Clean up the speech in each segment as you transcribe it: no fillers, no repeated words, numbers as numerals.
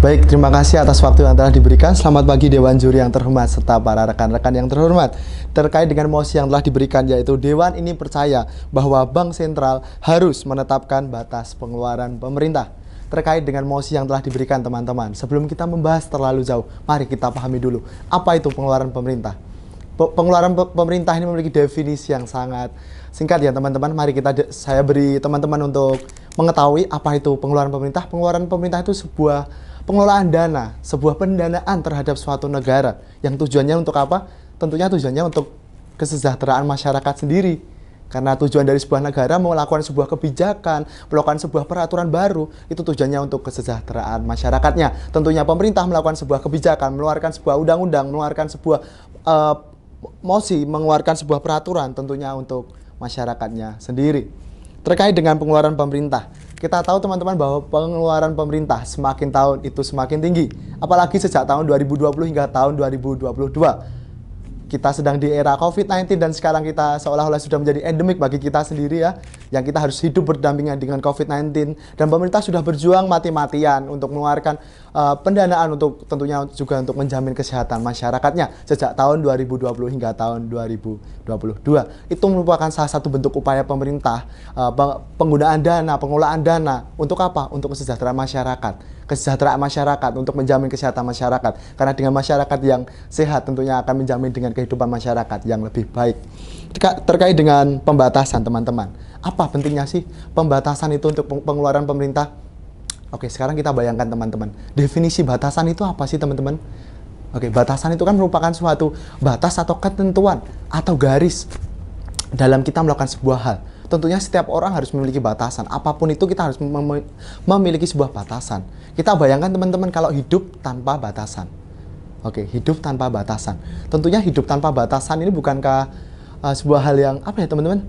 Baik, terima kasih atas waktu yang telah diberikan. Selamat pagi Dewan Juri yang terhormat serta para rekan-rekan yang terhormat. Terkait dengan mosi yang telah diberikan, yaitu Dewan ini percaya bahwa Bank Sentral harus menetapkan batas pengeluaran pemerintah. Terkait dengan mosi yang telah diberikan teman-teman, sebelum kita membahas terlalu jauh, mari kita pahami dulu apa itu pengeluaran pemerintah. Pengeluaran pemerintah ini memiliki definisi yang sangat singkat ya teman-teman. Mari saya beri teman-teman untuk mengetahui apa itu pengeluaran pemerintah. Pengeluaran pemerintah itu sebuah pengelolaan dana, sebuah pendanaan terhadap suatu negara yang tujuannya untuk apa? Tentunya tujuannya untuk kesejahteraan masyarakat sendiri. Karena tujuan dari sebuah negara melakukan sebuah kebijakan, melakukan sebuah peraturan baru, itu tujuannya untuk kesejahteraan masyarakatnya. Tentunya pemerintah melakukan sebuah kebijakan, mengeluarkan sebuah undang-undang, mengeluarkan sebuah mosi, mengeluarkan sebuah peraturan tentunya untuk masyarakatnya sendiri. Terkait dengan pengeluaran pemerintah, kita tahu teman-teman bahwa pengeluaran pemerintah semakin tahun itu semakin tinggi. Apalagi sejak tahun 2020 hingga tahun 2022. Kita sedang di era COVID-19 dan sekarang kita seolah-olah sudah menjadi endemik bagi kita sendiri ya. Yang kita harus hidup berdampingan dengan COVID-19. Dan pemerintah sudah berjuang mati-matian untuk mengeluarkan pendanaan untuk tentunya juga untuk menjamin kesehatan masyarakatnya. Sejak tahun 2020 hingga tahun 2022. Itu merupakan salah satu bentuk upaya pemerintah penggunaan dana, pengelolaan dana. Untuk apa? Untuk kesejahteraan masyarakat. Kesejahteraan masyarakat, untuk menjamin kesehatan masyarakat. Karena dengan masyarakat yang sehat tentunya akan menjamin dengan kehidupan masyarakat yang lebih baik. Terkait dengan pembatasan teman-teman, apa pentingnya sih pembatasan itu untuk pengeluaran pemerintah? Oke, sekarang kita bayangkan teman-teman, definisi batasan itu apa sih teman-teman? Oke, batasan itu kan merupakan suatu batas atau ketentuan atau garis dalam kita melakukan sebuah hal. Tentunya setiap orang harus memiliki batasan. Apapun itu kita harus memiliki sebuah batasan. Kita bayangkan teman-teman kalau hidup tanpa batasan. Oke, hidup tanpa batasan. Tentunya hidup tanpa batasan ini bukankah sebuah hal yang apa ya teman-teman?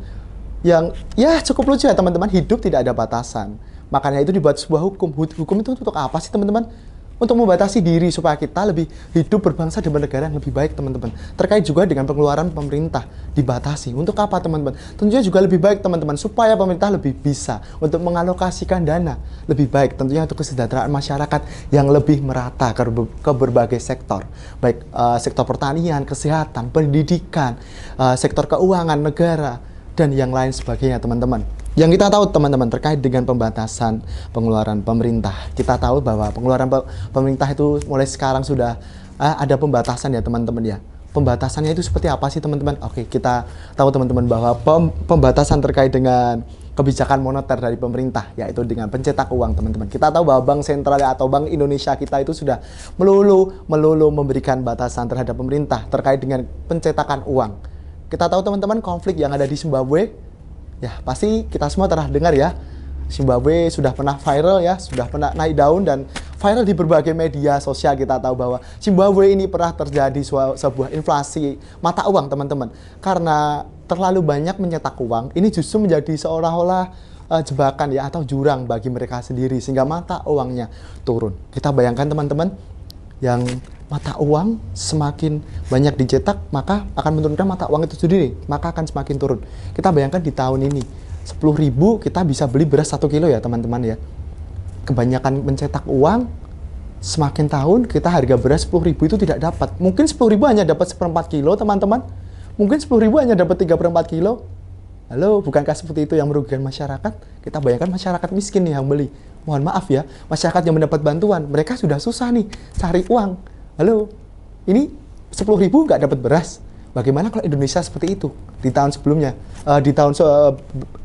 Yang ya cukup lucu ya teman-teman, hidup tidak ada batasan. Makanya itu dibuat sebuah hukum. Hukum itu untuk apa sih teman-teman? Untuk membatasi diri supaya kita lebih hidup berbangsa dan bernegara yang lebih baik teman-teman. Terkait juga dengan pengeluaran pemerintah dibatasi. Untuk apa teman-teman? Tentunya juga lebih baik teman-teman supaya pemerintah lebih bisa untuk mengalokasikan dana lebih baik tentunya untuk kesejahteraan masyarakat yang lebih merata ke berbagai sektor. Baik sektor pertanian, kesehatan, pendidikan, sektor keuangan negara dan yang lain sebagainya teman-teman. Yang kita tahu teman-teman terkait dengan pembatasan pengeluaran pemerintah, kita tahu bahwa pengeluaran pemerintah itu mulai sekarang sudah ada pembatasan ya teman-teman ya. Pembatasannya itu seperti apa sih teman-teman? Oke, kita tahu teman-teman bahwa pembatasan terkait dengan kebijakan moneter dari pemerintah, yaitu dengan pencetak uang teman-teman. Kita tahu bahwa Bank Sentral atau Bank Indonesia kita itu sudah melulu memberikan batasan terhadap pemerintah terkait dengan pencetakan uang. Kita tahu teman-teman konflik yang ada di Zimbabwe. Ya, pasti kita semua pernah dengar ya. Zimbabwe sudah pernah viral ya, sudah pernah naik daun dan viral di berbagai media sosial. Kita tahu bahwa Zimbabwe ini pernah terjadi sebuah inflasi mata uang teman-teman. Karena terlalu banyak mencetak uang, ini justru menjadi seolah-olah jebakan ya atau jurang bagi mereka sendiri sehingga mata uangnya turun. Kita bayangkan teman-teman, yang mata uang semakin banyak dicetak maka akan menurunkan mata uang itu sendiri, maka akan semakin turun. Kita bayangkan di tahun ini 10.000 kita bisa beli beras 1 kilo ya teman-teman ya. Kebanyakan mencetak uang, semakin tahun kita harga beras 10.000 itu tidak dapat. Mungkin 10.000 hanya dapat 1/4 kilo teman-teman. Mungkin 10.000 hanya dapat 3/4 kilo. Halo, bukankah seperti itu yang merugikan masyarakat? Kita bayangkan masyarakat miskin nih yang beli. Mohon maaf ya, masyarakat yang mendapat bantuan, mereka sudah susah nih cari uang. Halo, ini 10.000 nggak dapat beras. Bagaimana kalau Indonesia seperti itu di tahun sebelumnya, di tahun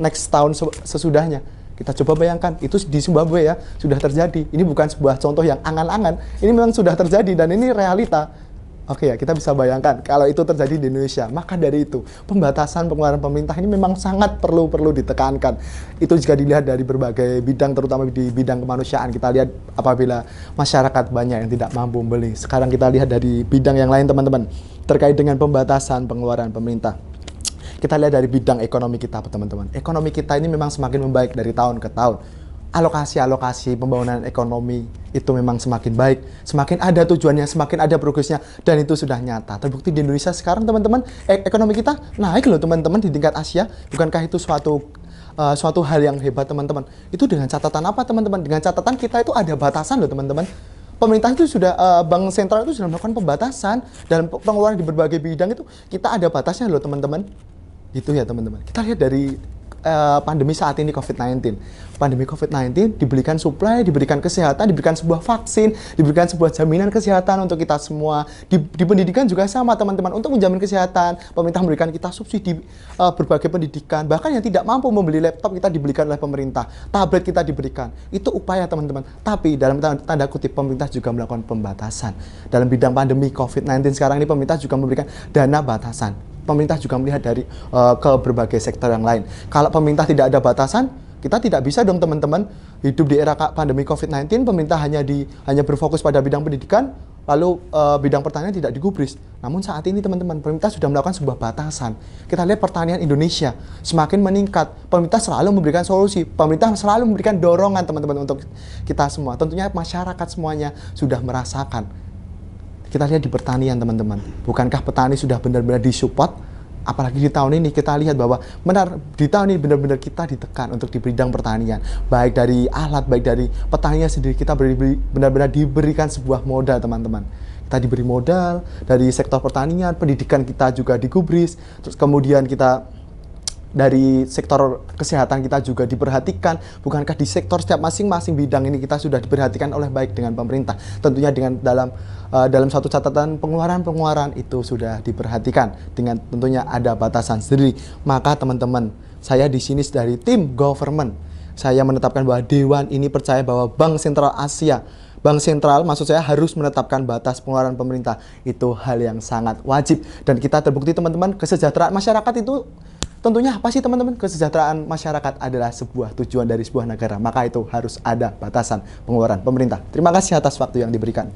next tahun sesudahnya? Kita coba bayangkan, itu di Zimbabwe ya, sudah terjadi. Ini bukan sebuah contoh yang angan-angan, ini memang sudah terjadi dan ini realita. Oke ya, kita bisa bayangkan kalau itu terjadi di Indonesia. Maka dari itu, pembatasan pengeluaran pemerintah ini memang sangat perlu ditekankan. Itu jika dilihat dari berbagai bidang, terutama di bidang kemanusiaan. Kita lihat apabila masyarakat banyak yang tidak mampu membeli. Sekarang kita lihat dari bidang yang lain teman-teman. Terkait dengan pembatasan pengeluaran pemerintah. Kita lihat dari bidang ekonomi kita teman-teman. Ekonomi kita ini memang semakin membaik dari tahun ke tahun. Alokasi pembangunan ekonomi itu memang semakin baik, semakin ada tujuannya, semakin ada progresnya, dan itu sudah nyata. Terbukti di Indonesia sekarang teman-teman, ekonomi kita naik loh teman-teman di tingkat Asia. Bukankah itu suatu hal yang hebat teman-teman? Itu dengan catatan apa teman-teman? Dengan catatan kita itu ada batasan loh teman-teman. pemerintah itu sudah bank sentral itu sudah melakukan pembatasan dalam pengeluaran di berbagai bidang itu kita ada batasnya loh teman-teman. Gitu ya teman-teman. Kita lihat dari pandemi saat ini COVID-19. Pandemi COVID-19 diberikan suplai, diberikan kesehatan, diberikan sebuah vaksin, diberikan sebuah jaminan kesehatan untuk kita semua. Di pendidikan juga sama teman-teman. Untuk menjamin kesehatan, pemerintah memberikan kita subsidi berbagai pendidikan. Bahkan yang tidak mampu membeli laptop kita dibelikan oleh pemerintah. Tablet kita diberikan. Itu upaya teman-teman. Tapi dalam tanda kutip pemerintah juga melakukan pembatasan. Dalam bidang pandemi COVID-19 sekarang ini pemerintah juga memberikan dana batasan. Pemerintah juga melihat dari ke berbagai sektor yang lain. Kalau pemerintah tidak ada batasan, kita tidak bisa dong teman-teman hidup di era pandemi COVID-19. Pemerintah hanya berfokus pada bidang pendidikan, lalu bidang pertanian tidak digubris. Namun saat ini teman-teman, pemerintah sudah melakukan sebuah batasan. Kita lihat pertanian Indonesia semakin meningkat. Pemerintah selalu memberikan solusi. Pemerintah selalu memberikan dorongan teman-teman untuk kita semua. Tentunya masyarakat semuanya sudah merasakan. Kita lihat di pertanian teman-teman, bukankah petani sudah benar-benar disupport? Apalagi di tahun ini kita lihat bahwa benar di tahun ini benar-benar kita ditekan untuk di bidang pertanian, baik dari alat, baik dari petaninya sendiri, kita benar-benar diberikan sebuah modal teman-teman. Kita diberi modal dari sektor pertanian, pendidikan kita juga digubris, terus kemudian kita dari sektor kesehatan kita juga diperhatikan. Bukankah di sektor setiap masing-masing bidang ini kita sudah diperhatikan oleh baik dengan pemerintah? Tentunya dengan dalam satu catatan pengeluaran itu sudah diperhatikan dengan tentunya ada batasan sendiri. Maka teman-teman, saya di sini dari tim government, saya menetapkan bahwa Dewan ini percaya bahwa Bank Sentral Asia, Bank Sentral maksud saya harus menetapkan batas pengeluaran pemerintah. Itu hal yang sangat wajib dan kita terbukti teman-teman, kesejahteraan masyarakat itu tentunya apa sih teman-teman? Kesejahteraan masyarakat adalah sebuah tujuan dari sebuah negara. Maka itu harus ada batasan pengeluaran pemerintah. Terima kasih atas waktu yang diberikan.